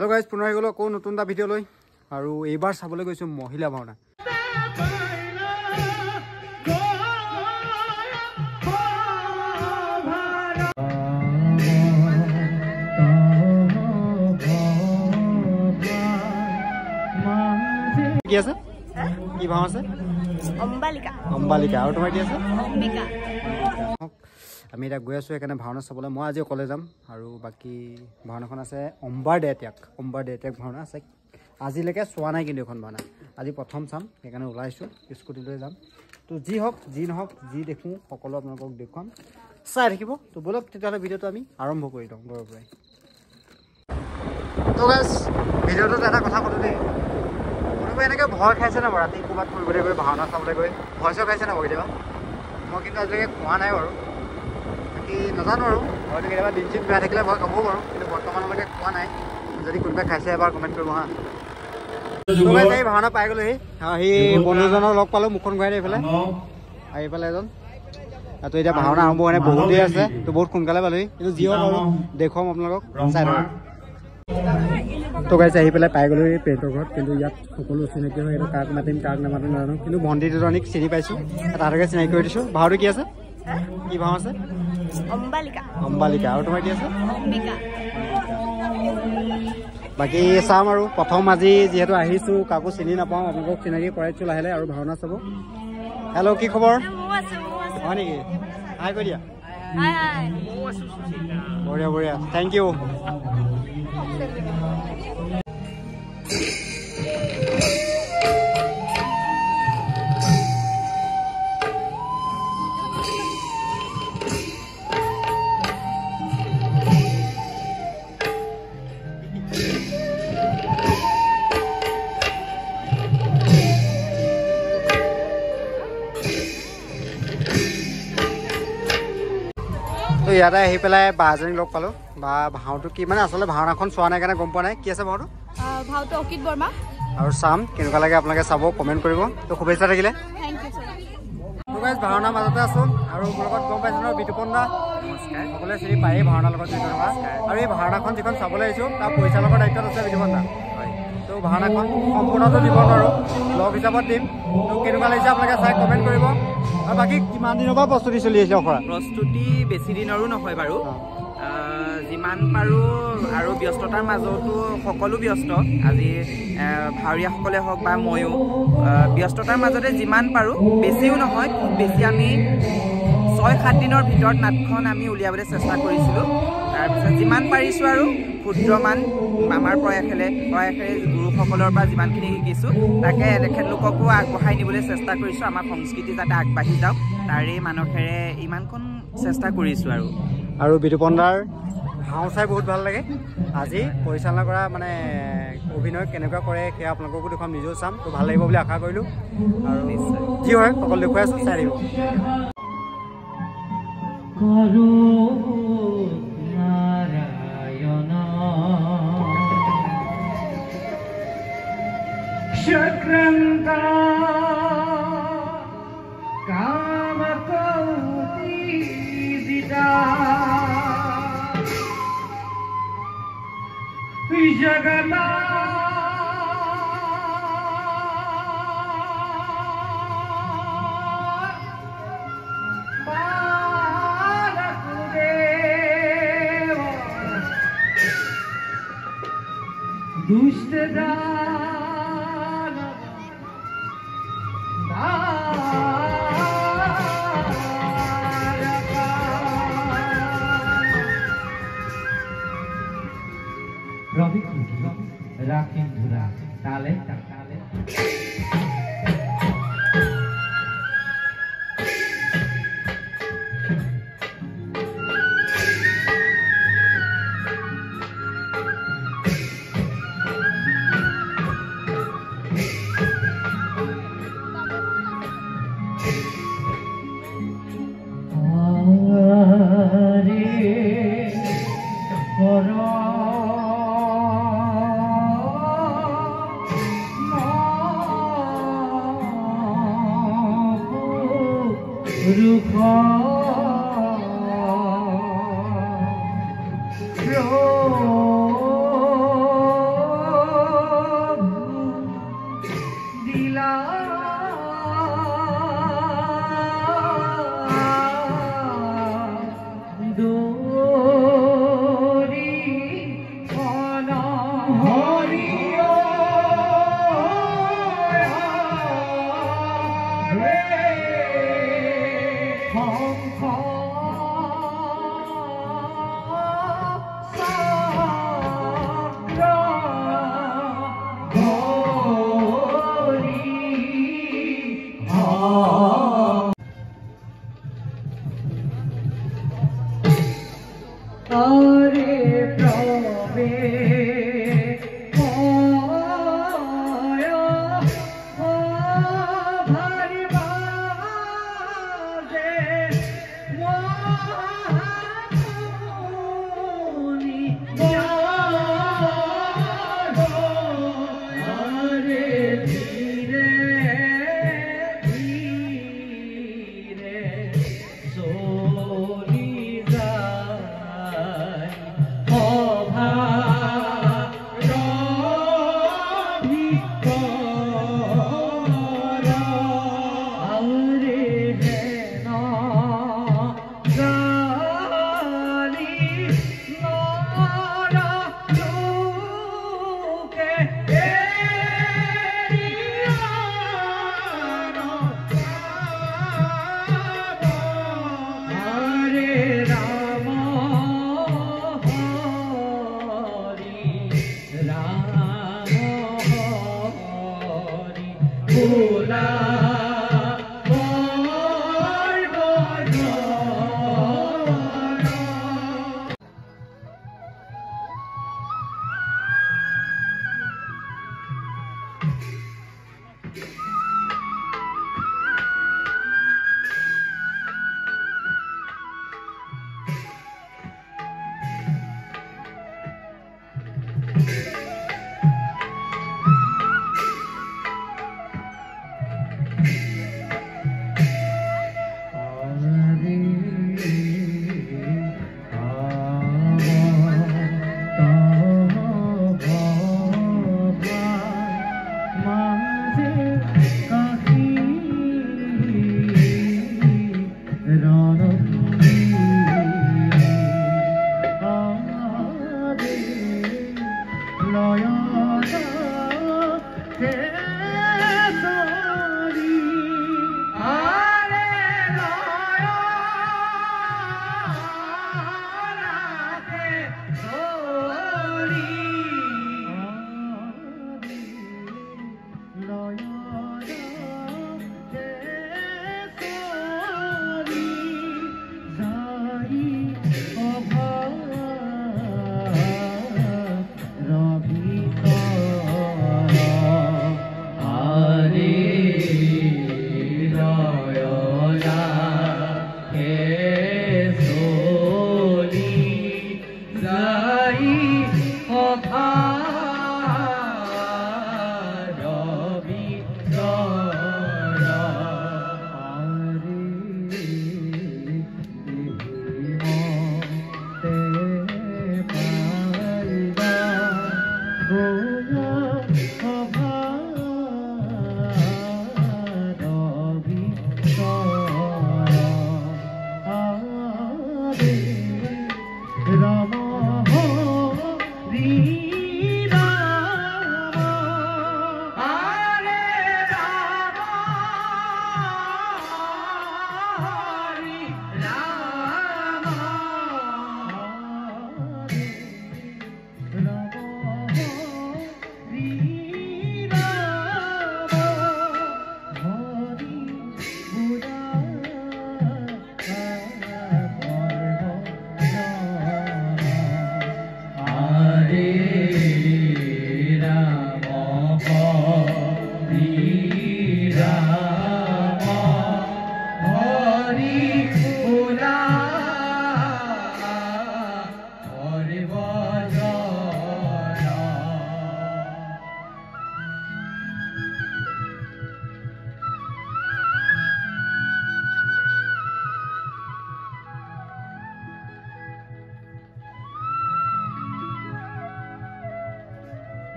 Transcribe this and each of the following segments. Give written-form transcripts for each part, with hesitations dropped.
hello guys पुनः आइ गलो को नतुन दा भिडिओ লৈ আৰু এইবাৰ চাবলৈ গৈছো মহিলা ভাওনা কি আছে কি ভাও আছে অম্বালিকা অম্বালিকা আৰু তোমাৰ কি আছে অম্বিকা আমি এটা গৈ আছো এখানে ভাওনা চাবলৈ মই আজি কলে যাম আৰু বাকি ভাওনাখন আছে অম্বাৰ ডে ত্যাগ ভাওনা আছে আজিলৈকে চোৱা নাই কিন্তু এখন ভাওনা আজি প্ৰথম চাম এখানে ওলাইছো স্কুটি লৈ যাম তো যি হওক যি নহওক যি দেখো সকলো আপোনালোকক দেখুৱাম চাই থাকিব তো বলক তেতিয়াহ'লে ভিডিঅ'টো আমি আৰম্ভ কৰি দিওঁ গৰপৰাই তো গাইস ভিডিঅ'টোত এটা কথা কলো দেই কোনোবাই এনেকৈ ভয় খাইছে না ৰাতি ক'ৰবাত ফুৰিবলৈ গৈ ভাওনা চাবলৈ গৈ ভয় চয় খাইছে না কেতিয়াবা মই কিন্তু আজিলৈকে খোৱা নাই বাৰু বাকী নাজানো আৰু হয়তো কেতিয়াবা দিন চিন বেয়া থাকিলে ভয় খাবও বাৰু কিন্তু বৰ্তমানলৈকে খোৱা নাই যদি কোনোবাই খাইছে এবাৰ কমেণ্ট কৰিব হা এই ভাওনা পাই গ'লোহি সেই বন্ধুজনক লগ পালোঁ মুখখন ঘূৰাই এইফালে আৰু এইফালে এজন তো এতিয়া ভাওনা আৰম্ভ হোৱা নাই বহুত দেৰি আছে তো বহুত সোনকালে পালোহি কিন্তু যি হওক আৰু দেখুৱাম আপোনালোকক চাই থাকক তো গাইছে আহি পেলাই পাই গ'লো এই পেণ্টৰ ঘৰত কিন্তু ইয়াত সকলো চিনাকি হয় এইটো কাক মাতিম কাক নামাতিম নাজানো কিন্তু ভণ্টি দুজনীক চিনি পাইছোঁ তাহাঁতকে চিনাকি কৰি দিছোঁ ভাওটো কি আছে কি ভাও আছে অম্বালিকা আৰু তোমাৰ কি আছে বাকী চাম আৰু প্ৰথম আজি যিহেতু আহিছোঁ কাকো চিনি নাপাওঁ আপোনালোকক চিনাকি কৰাইছোঁ লাহে লাহে আৰু ভাওনা চাব হেল্ল' কি খবৰ হয় নেকি হাই কৈ দিয়া বঢ়িয়া বঢ়িয়া থেংক ইউ তো ইয়াতে আহি পেলাই বাজনী লগ পালোঁ বা ভাওটো কি মানে আচলতে ভাওনাখন চোৱা নাই কাৰণে গম পোৱা নাই কি আছে ভাওটো ভাওটো অকিত বৰ্মা আৰু চাম কেনেকুৱা লাগে আপোনালোকে চাব কমেণ্ট কৰিব তো শুভেচ্ছা থাকিলে ভাওনাৰ মাজতে আছোঁ আৰু মোৰ লগত গম পাইছোঁ ন বিতুপন দা নমস্কাৰ সকলোৱে চিনি পায়েই ভাওনাৰ লগত জড়িত থকা আৰু এই ভাওনাখন যিখন চাবলৈ আহিছোঁ তাৰ পৰিচালকৰ দায়িত্বত আছে বিতুপন দা তো ভাওনাখন সম্পূৰ্ণটো দিব নোৱাৰোঁ ব্লগ হিচাপত দিম তো কেনেকুৱা লাগিছে আপোনালোকে চাই কমেণ্ট কৰিব আৰু বাকী কিমান দিনৰ পৰা প্ৰস্তুতি চলি আছে অখৰা প্ৰস্তুতি বেছি দিনৰো নহয় বাৰু যিমান পাৰোঁ আৰু ব্যস্ততাৰ মাজতো সকলো ব্যস্ত আজি ভাৱৰীয়াসকলে হওক বা ময়ো ব্যস্ততাৰ মাজতে যিমান পাৰোঁ বেছিও নহয় খুব বেছি আমি 6-7 দিনৰ ভিতৰত নাটখন আমি উলিয়াবলৈ চেষ্টা কৰিছিলোঁ তাৰপিছত যিমান পাৰিছোঁ আৰু ক্ষুদ্ৰমান আমাৰ প্ৰয়াসেৰে গুৰুসকলৰ পৰা যিমানখিনি শিকিছোঁ তাকে তেখেতলোককো আগবঢ়াই নিবলৈ চেষ্টা কৰিছোঁ আমাৰ সংস্কৃতি যাতে আগবাঢ়ি যাওক তাৰে মানসেৰে ইমানখন চেষ্টা কৰিছোঁ আৰু বিতুপন দাৰ ভাও চাই বহুত ভাল লাগে আজি পৰিচালনা কৰা মানে অভিনয় কেনেকুৱা কৰে সেয়া আপোনালোককো দেখুৱাম নিজেও চাম তো ভাল লাগিব বুলি আশা কৰিলোঁ আৰু যি হয় সকলো দেখুৱাই আছোঁ চাই দিব Shakranta Kama Kauti Dita Jagata Balakudeva Dushteda Rakin Dhura Tale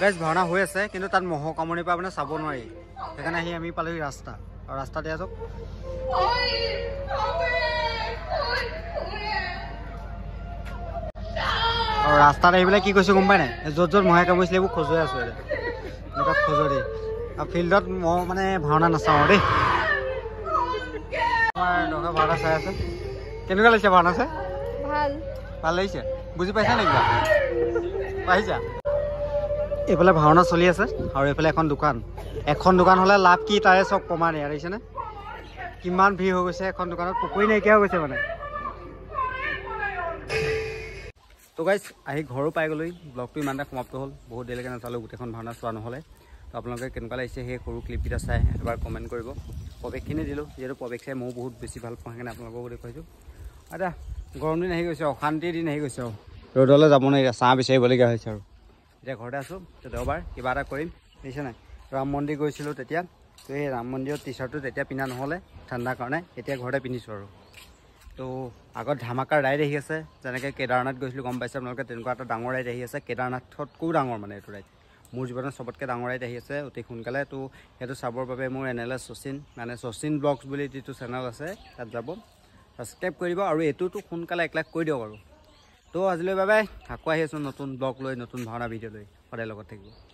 বেশ ভাওনা হৈ আছে কিন্তু তাত মহ কামুৰিৰ পৰা মানে চাব নোৱাৰি সেইকাৰণে আহি আমি পালোহি ৰাস্তা আৰু ৰাস্তাতে আছো আৰু ৰাস্তাত আহি পেলাই কি কৈছো গম পাই নাই য'ত য'ত মহে কামুৰিছিলে এইবোৰ খজুৱাই আছো এনেকুৱা খজুৱাই দেই আৰু ফিল্ডত মহ মানে ভাওনা নাচাওঁ দেই আমাৰ ডগা ভাওনা চাই আছে কেনেকুৱা লাগিছে ভাওনা চাই ভাল ভাল লাগিছে বুজি পাইছা নেকি পাইছা এইফালে ভাওনা চলি আছে আৰু এইফালে এখন দোকান হ'লে লাভ কি তাৰে চব প্ৰমাণ ইয়াৰ দেখিছেনে কিমান ভিৰ হৈ গৈছে এখন দোকানত পুখুৰী নাইকিয়া হৈ গৈছে মানে তো গাইজ আহি ঘৰো পাই গ'লোহি ব্লগটো ইমানতে সমাপ্ত হ'ল বহুত দেৰিলৈকে নাচালোঁ গোটেইখন ভাওনা চোৱা নহ'লে তো আপোনালোকে কেনেকুৱা লাগিছে সেই সৰু ক্লিপকেইটা চাই এবাৰ কমেণ্ট কৰিব প্ৰৱেশখিনি দিলোঁ যিহেতু প্ৰৱেশ চাই ময়ো বহুত বেছি ভাল পাওঁ সেইকাৰণে আপোনালোককো দেখুৱাইছোঁ এতিয়া গৰম দিন আহি গৈছে অশান্তিৰ দিন আহি গৈছে আৰু ৰ'দলৈ যাব নোৱাৰি ছাঁ বিচাৰিবলগীয়া হৈছে আৰু এতিয়া ঘৰতে আছোঁ তো দেওবাৰ কিবা এটা কৰিম দেখিছে নাই ৰাম মন্দিৰ গৈছিলোঁ তেতিয়া তো সেই ৰাম মন্দিৰৰ টি চাৰ্টটো তেতিয়া পিন্ধা নহ'লে ঠাণ্ডাৰ কাৰণে এতিয়া ঘৰতে পিন্ধিছোঁ আৰু তো আগত ধামাকাৰ ৰাইড আহি আছে যেনেকৈ কেদাৰনাথ গৈছিলোঁ গম পাইছে আপোনালোকে তেনেকুৱা এটা ডাঙৰ ৰাইড আহি আছে কেদাৰনাথতকৈও ডাঙৰ মানে এইটো ৰাইড মোৰ জীৱনত চবতকৈ ডাঙৰ ৰাইড আহি আছে অতি সোনকালে তো সেইটো চাবৰ বাবে মোৰ NLS শচীন মানে শচীন ব্লগছ বুলি যিটো চেনেল আছে তাত যাব ছাবস্ক্ৰাইব কৰিব আৰু এইটোতো সোনকালে 1 লাখ কৰি দিয়ক আৰু তো আজিলৈ বাই বাই আকৌ আহি আছোঁ নতুন ব্লগ লৈ নতুন ভাওনা ভিডিঅ' লৈ সদায় লগত থাকিব